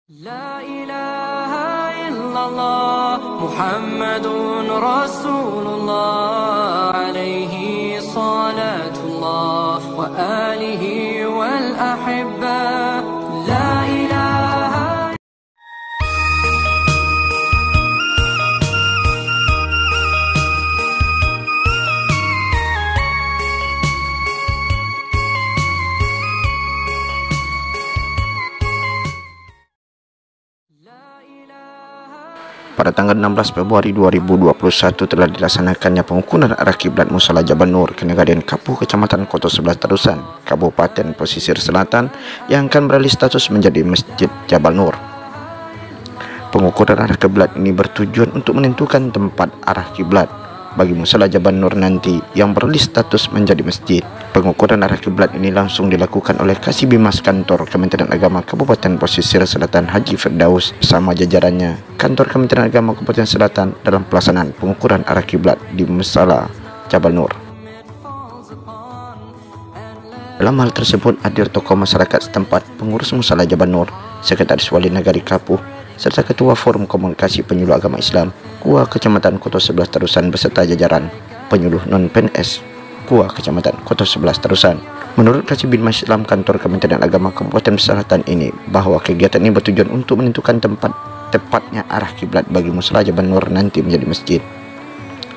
لا إله إلا الله محمد رسول الله عليه صلاة الله وآله والأحبة لا إله. Pada tanggal 16 Februari 2021 telah dilaksanakannya pengukuran arah kiblat Musala Jabal Nur Kenegarian Kapuh, Kecamatan Koto 11 Terusan, Kabupaten Pesisir Selatan yang akan beralih status menjadi Masjid Jabal Nur. Pengukuran arah kiblat ini bertujuan untuk menentukan tempat arah kiblat bagi Musala Jabal Nur nanti yang beralih status menjadi masjid. Pengukuran arah kiblat ini langsung dilakukan oleh Kasibimas Kantor Kementerian Agama Kabupaten Pesisir Selatan Haji Firdaus bersama jajarannya Kantor Kementerian Agama Kabupaten Selatan dalam pelaksanaan pengukuran arah kiblat di Musala Jabal Nur. Dalam hal tersebut hadir tokoh masyarakat setempat, pengurus Musala Jabal Nur, Sekretaris Wali Nagari Kapuh, serta Ketua Forum Komunikasi Penyuluh Agama Islam KUA Kecamatan Koto 11 Terusan beserta jajaran penyuluh non-PNS KUA Kecamatan Koto 11 Terusan. Menurut Kasibimas Islam Kantor Kementerian Agama Kabupaten Selatan ini, bahwa kegiatan ini bertujuan untuk menentukan tepatnya arah kiblat bagi Musala Jabal Nur nanti menjadi masjid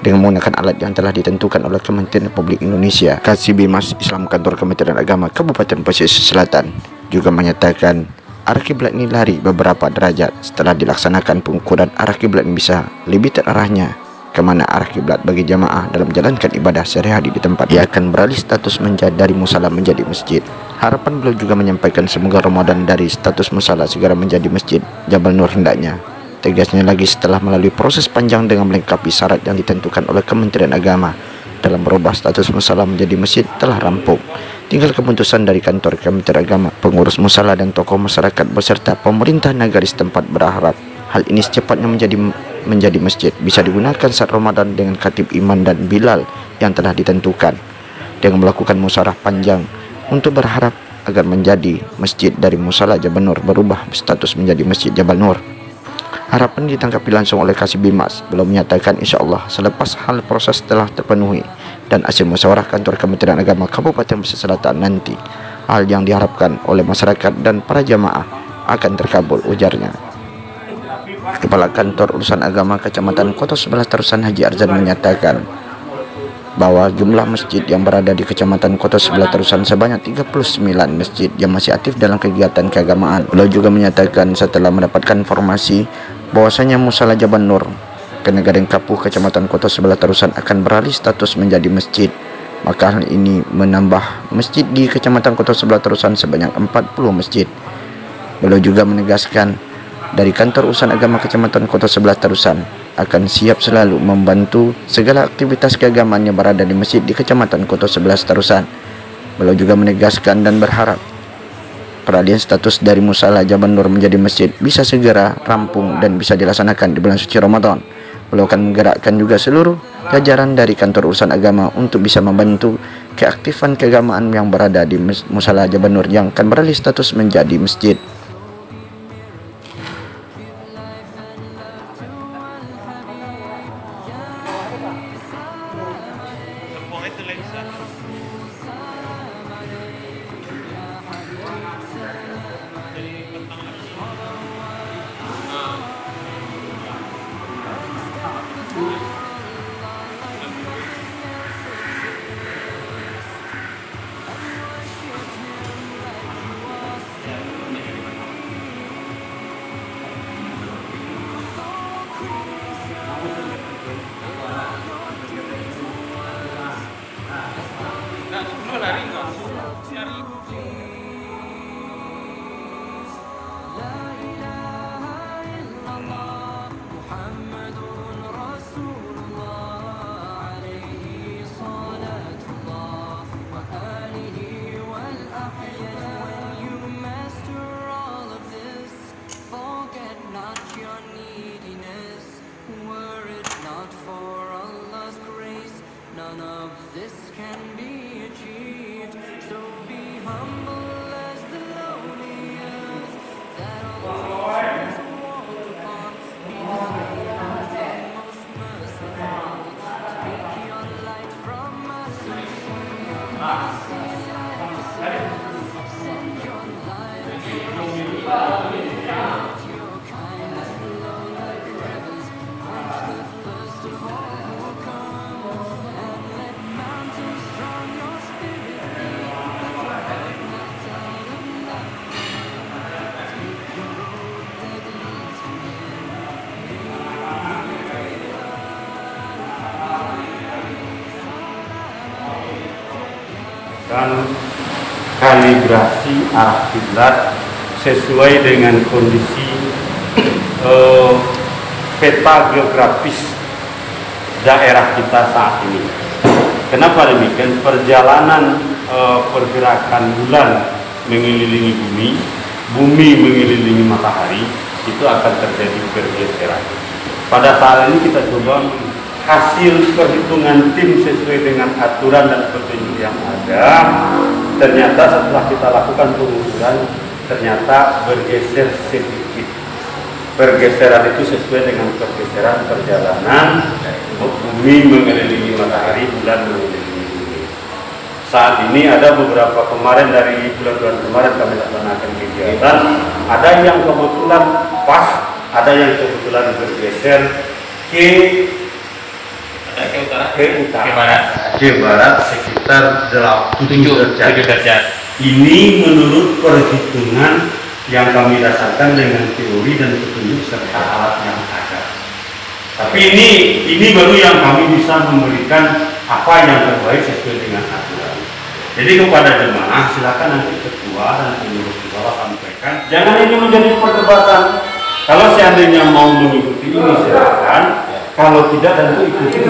dengan menggunakan alat yang telah ditentukan oleh Kementerian Republik Indonesia. Kasibimas Islam Kantor Kementerian Agama Kabupaten Pesisir Selatan juga menyatakan arah kiblat ini lari beberapa derajat. Setelah dilaksanakan pengukuran arah kiblat bisa lebih terarahnya kemana arah kiblat bagi jamaah dalam menjalankan ibadah sehari-hari di tempat. Ia akan beralih status dari musala menjadi masjid. Harapan beliau juga menyampaikan semoga Ramadan dari status musala segera menjadi masjid Jabal Nur hendaknya. Tegasnya lagi, setelah melalui proses panjang dengan melengkapi syarat yang ditentukan oleh Kementerian Agama dalam merubah status musala menjadi masjid telah rampung. Tinggal keputusan dari Kantor Kementerian Agama, pengurus musala dan tokoh masyarakat beserta pemerintah nagari setempat berharap hal ini secepatnya menjadi masjid bisa digunakan saat Ramadan dengan khatib imam dan bilal yang telah ditentukan, dengan melakukan musyawarah panjang untuk berharap agar menjadi masjid dari Musala Jabal Nur berubah status menjadi Masjid Jabal Nur. Harapan ditanggapi langsung oleh Kasibimas. Beliau menyatakan insya-Allah selepas hal proses telah terpenuhi dan hasil musyawarah Kantor Kementerian Agama Kabupaten Pesisir Selatan nanti, hal yang diharapkan oleh masyarakat dan para jamaah akan terkabul, ujarnya. Kepala Kantor Urusan Agama Kecamatan Koto 11 Terusan Haji Arzan menyatakan bahwa jumlah masjid yang berada di Kecamatan Koto 11 Terusan sebanyak 39 masjid yang masih aktif dalam kegiatan keagamaan. Beliau juga menyatakan setelah mendapatkan informasi bahwasanya Musala Jabal Nur Kenegarian Kapuh Kecamatan Koto 11 Terusan akan beralih status menjadi masjid, maka hal ini menambah masjid di Kecamatan Koto 11 Terusan sebanyak 40 masjid. Beliau juga menegaskan dari Kantor Urusan Agama Kecamatan Koto 11 Terusan akan siap selalu membantu segala aktivitas keagamaan yang berada di masjid di Kecamatan Koto 11 Terusan. Beliau juga menegaskan dan berharap peralihan status dari Musala Jabal Nur menjadi masjid bisa segera rampung dan bisa dilaksanakan di bulan suci Ramadan. Beliau akan menggerakkan juga seluruh jajaran dari Kantor Urusan Agama untuk bisa membantu keaktifan keagamaan yang berada di Musala Jabal Nur yang akan beralih status menjadi masjid. melakukan kalibrasi arah kiblat sesuai dengan kondisi peta geografis daerah kita saat ini. Kenapa demikian? Perjalanan pergerakan bulan mengelilingi bumi, bumi mengelilingi matahari, itu akan terjadi pergeseran. Pada saat ini kita coba hasil perhitungan tim sesuai dengan aturan dan petunjuk yang ada. Ternyata setelah kita lakukan pengukuran, ternyata bergeser sedikit. Pergeseran itu sesuai dengan pergeseran perjalanan bumi mengelilingi matahari, bulan mengelilingi bumi. Saat ini ada beberapa kemarin dari bulan-bulan kemarin kami laksanakan kegiatan. Ada yang kebetulan pas, ada yang kebetulan bergeser ke barat sekitar 7 derajat. Ini menurut perhitungan yang kami dasarkan dengan teori dan petunjuk serta alat yang ada. Tapi ini baru yang kami bisa memberikan apa yang terbaik sesuai dengan aturan. Jadi kepada jemaah silakan nanti ketua dan pengurus di bawah sampaikan. Jangan ini menjadi perdebatan. Kalau seandainya mau mengikuti ini silakan. Kalau tidak tentu ikuti.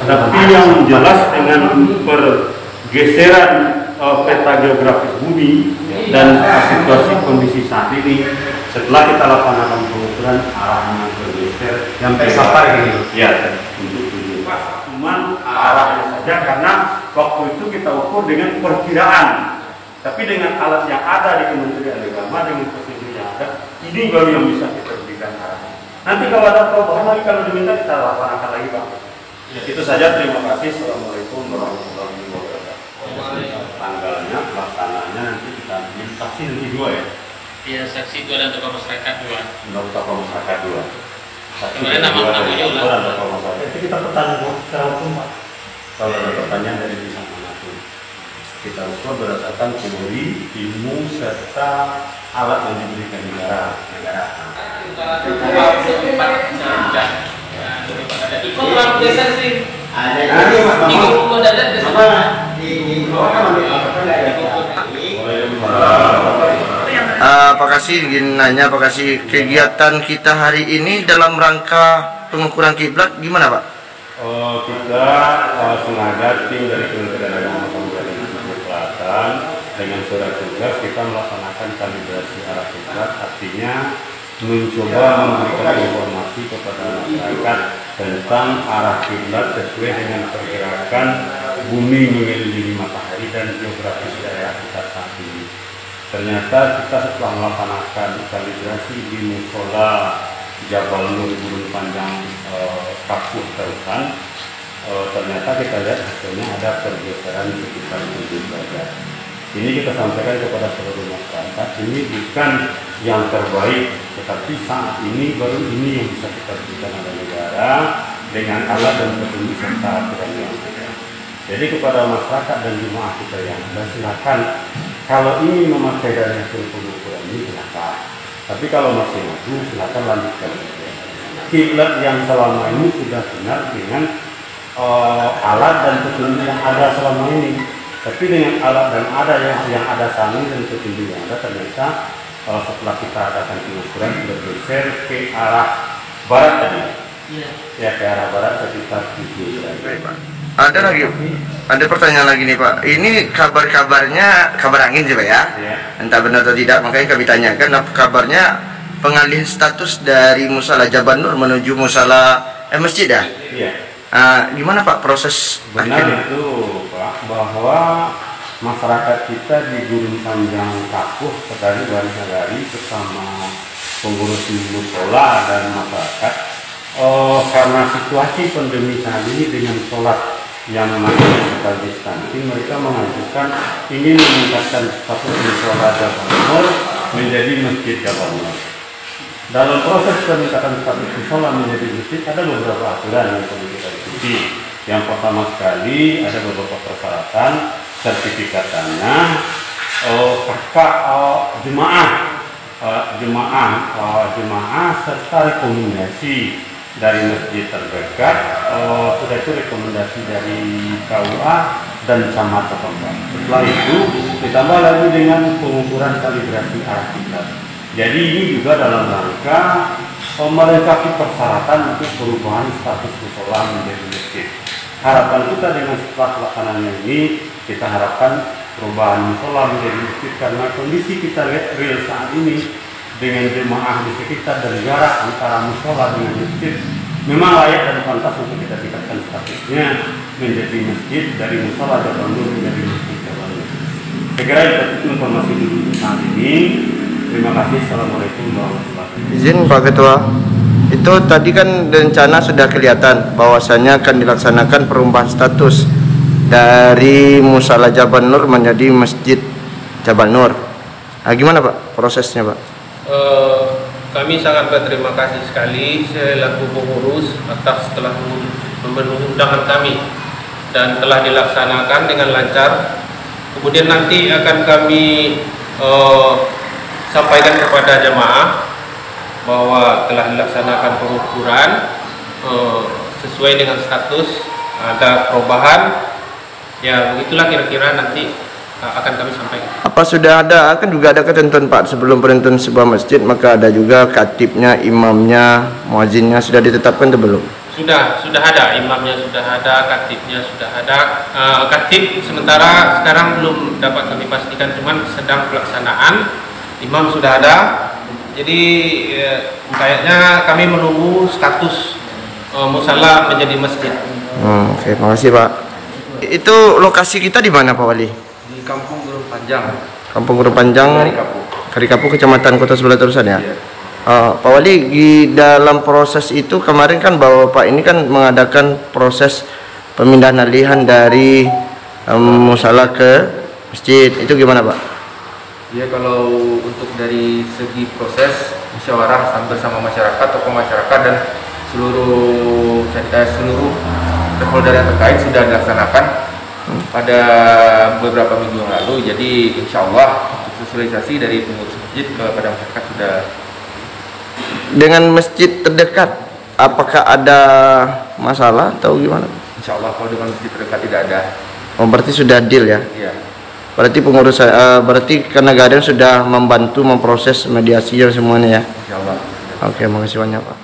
Tapi yang jelas dengan pergeseran peta geografis bumi dan situasi kondisi saat ini, setelah kita laksanakan pengukuran arahnya bergeser yang sampai ini ya untuk cuman arahnya saja, karena waktu itu kita ukur dengan perkiraan, tapi dengan alat yang ada di Kementerian Agama dengan prosedur yang ada, ini baru yang bisa kita berikan arah. Nanti kalau ada perubahan lagi, kalau diminta kita laksanakan lagi Pak. Itu saja, terima kasih. Assalamualaikum warahmatullahi wabarakatuh. Tanggalnya, pelaksananya nanti kita ambil saksi nanti 2 ya? Iya, saksi 2 dan tokoh masyarakat 2. Tokoh masyarakat 2. Kemarin namanya ulang. Itu kita pertanyaan secara hukum Pak. Kalau ada pertanyaan dari bisa manapun, kita ukur berdasarkan teori, ilmu serta alat yang diberikan negara. Pak Kasih ingin nanya, Pak Kasih, kegiatan kita hari ini dalam rangka pengukuran kiblat gimana Pak? Kita sengaja tim dari Kementerian Agama Kabupaten Pesisir Selatan dengan surat tugas kita melaksanakan kalibrasi arah kiblat, artinya mencoba memberikan informasi kepada masyarakat tentang arah kiblat sesuai dengan pergerakan bumi mengelilingi matahari dan geografis daerah kita saat ini. Ternyata kita setelah melaksanakan kalibrasi di musola Jabal Nur Gurun Panjang Kapuh Terusan, ternyata kita lihat hasilnya ada pergeseran sekitar 7 derajat. Ini kita sampaikan kepada seluruh masyarakat, ini bukan yang terbaik, tetapi saat ini baru ini yang bisa kita berikan oleh negara dengan alat dan petunjuk serta aturan yang ada. Jadi kepada masyarakat dan jemaah kita yang ada, silakan kalau ingin memakai dari hasil pengukuran ini silakan. Tapi kalau masih ragu, silakan lanjutkan. Kiblat yang selama ini sudah benar dengan alat dan petunjuk yang ada selama ini. Tapi dengan alat dan ada yang ada saling dan petunjuk yang ada, ternyata setelah kita adakan pengukuran bergeser ke arah barat tadi. Ya, ke arah barat sekitar 7 derajat. Ada lagi, ada pertanyaan lagi nih Pak. Ini kabarnya kabar angin sih Pak ya? Entah benar atau tidak, makanya kami tanyakan apa kabarnya pengalihan status dari Musala Jabal Nur menuju Musala masjid ya? Iya. Gimana Pak proses? Benar itu Pak, bahwa masyarakat kita di Gurun Panjang Kapuh sekali hari bersama pengurus musola dan masyarakat, karena situasi pandemi saat ini dengan sholat yang masih social distancing, mereka mengajukan ingin meningkatkan status musola Jabal Nur menjadi masjid Jabal Nur. Dalam proses peningkatan status musola menjadi masjid ada beberapa aturan yang perlu kita ikuti. Yang pertama sekali ada beberapa persyaratan, sertifikatannya, kakak jemaah serta rekomendasi dari masjid terdekat, sudah itu rekomendasi dari KUA dan camat setempat. Setelah itu ditambah lagi dengan pengukuran kalibrasi arah kiblat. Jadi ini juga dalam rangka melengkapi persyaratan untuk perubahan status musola menjadi masjid. Harapan kita dengan setelah pelaksanaannya ini, kita harapkan perubahan musola menjadi masjid karena kondisi kita lihat real saat ini dengan jemaah di sekitar dan jarak antara musola dengan masjid memang layak dan pantas untuk kita tingkatkan statusnya menjadi masjid dari musola Jabal Nur menjadi masjid Jabal Nur. Segera itu informasi dulu saat ini. Terima kasih. Assalamualaikum warahmatullahi wabarakatuh. Izin Pak Ketua, itu tadi kan rencana sudah kelihatan bahwasannya akan dilaksanakan perubahan status dari Musala Jabal Nur menjadi Masjid Jabal Nur. Nah, gimana Pak prosesnya Pak? Kami sangat berterima kasih sekali selaku pengurus atas telah memenuhi undangan kami dan telah dilaksanakan dengan lancar. Kemudian nanti akan kami sampaikan kepada jemaah bahwa telah dilaksanakan pengukuran sesuai dengan status, ada perubahan. Ya begitulah kira-kira nanti akan kami sampaikan. Apa sudah ada, kan juga ada ketentuan Pak, sebelum penentuan sebuah masjid maka ada juga khatibnya, imamnya, muazzinnya, sudah ditetapkan atau belum? Sudah ada, imamnya sudah ada, khatibnya sudah ada. Khatib sementara sekarang belum dapat kami pastikan, cuman sedang pelaksanaan. Imam sudah ada, jadi kayaknya kami menunggu status musala menjadi masjid. Oke, makasih Pak. Itu lokasi kita di mana Pak Wali? Di Kampung Gurun Panjang. Kampung Gurun Panjang, Karikapu, Kecamatan Kota Sebelah Terusan ya? Iya. Pak Wali, di dalam proses itu kemarin kan Bapak ini kan mengadakan proses pemindahan alihan dari musala ke masjid, itu gimana Pak? Ya, kalau untuk dari segi proses musyawarah bersama masyarakat, tokoh masyarakat dan seluruh stakeholder yang terkait sudah dilaksanakan pada beberapa minggu yang lalu. Jadi insya Allah untuk sosialisasi dari pengurus masjid kepada masyarakat sudah. Dengan masjid terdekat, apakah ada masalah atau gimana? Insya Allah kalau dengan masjid terdekat tidak ada. Oh, berarti sudah deal ya? Iya. Berarti pengurus, berarti karena Garden sudah membantu memproses mediasi semuanya ya? Insya Allah. Oke, makasih banyak Pak.